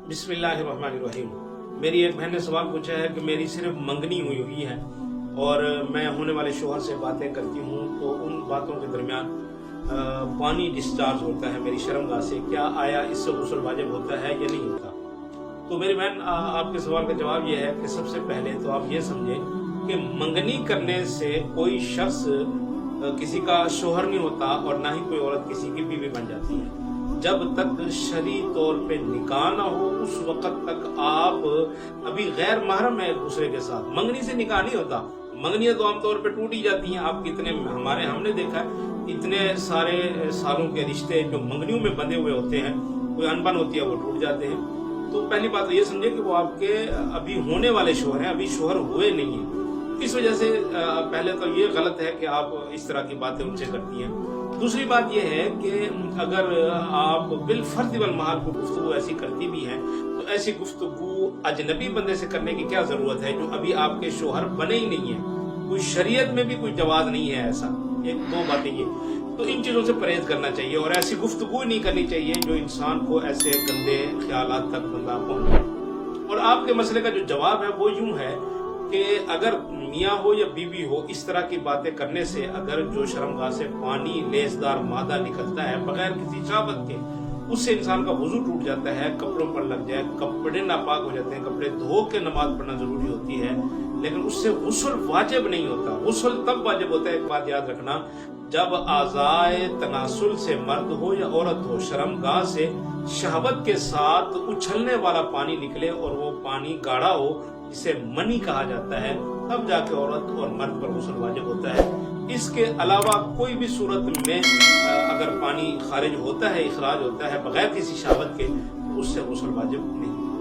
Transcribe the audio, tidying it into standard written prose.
बिस्मिल्लाहिर्रहमानिर्रहीम। मेरी एक बहन ने सवाल पूछा है कि मेरी सिर्फ मंगनी हुई है और मैं होने वाले शोहर से बातें करती हूँ, तो उन बातों के दरमियान पानी डिस्चार्ज होता है मेरी शर्मगाह से, क्या आया इससे गुस्ल वाजिब होता है या नहीं होता? तो मेरी बहन, आपके सवाल का जवाब यह है कि सबसे पहले तो आप ये समझें कि मंगनी करने से कोई शख्स किसी का शोहर नहीं होता और ना ही कोई औरत किसी की बीवी बन जाती है। जब तक शरई तौर पे निकाह ना हो उस वक्त तक आप अभी गैर महरम है एक दूसरे के साथ। मंगनी से निकाह नहीं होता। मंगनियां तो आमतौर पे टूट ही जाती हैं। आप कितने हमने देखा है इतने सारे सालों के रिश्ते जो मंगनियों में बंधे हुए होते हैं, कोई अनबन होती है वो टूट जाते हैं। तो पहली बात तो ये समझे कि वो आपके अभी होने वाले शोहर हैं, अभी शोहर हुए नहीं है। इस वजह से पहले तो ये गलत है कि आप इस तरह की बातें उनसे करती हैं। दूसरी बात यह है कि अगर आप बिल फर्द वल महाल को गुफ्तगू ऐसी करती भी हैं, तो ऐसी गुफ्तगू अजनबी बंदे से करने की क्या जरूरत है जो अभी आपके शोहर बने ही नहीं है। कोई शरीयत में भी कोई जवाज नहीं है ऐसा। एक दो बातें ये, तो इन चीजों से परहेज करना चाहिए और ऐसी गुफ्तगू नहीं करनी चाहिए जो इंसान को ऐसे गंदे ख्यालात तक बंदा पहुंचे। और आपके मसले का जो जवाब है वो यूं है कि अगर मियाँ हो या बीवी हो, इस तरह की बातें करने से अगर जो शर्मगाह से पानी लेसदार मादा निकलता है बगैर किसी शहावत के, उससे इंसान का वुजू टूट जाता है, कपड़ों पर लग जाए, कपड़े नापाक हो जाते हैं, कपड़े धो के नमाज पढ़ना जरूरी होती है, लेकिन उससे गुस्ल वाजिब नहीं होता। गुस्ल तब वाजिब होता है, एक बात याद रखना, जब आज़ाए तनासुल से मर्द हो या औरत हो शर्मगाह से शहावत के साथ उछलने वाला पानी निकले और वो पानी गाढ़ा हो, जिसे मनी कहा जाता है, तब जाके औरत और मर्द पर गुस्ल वाजिब होता है। इसके अलावा कोई भी सूरत में अगर पानी खारिज होता है, इखराज होता है बगैर किसी शहावत के, तो उससे गुस्ल वाजिब नहीं।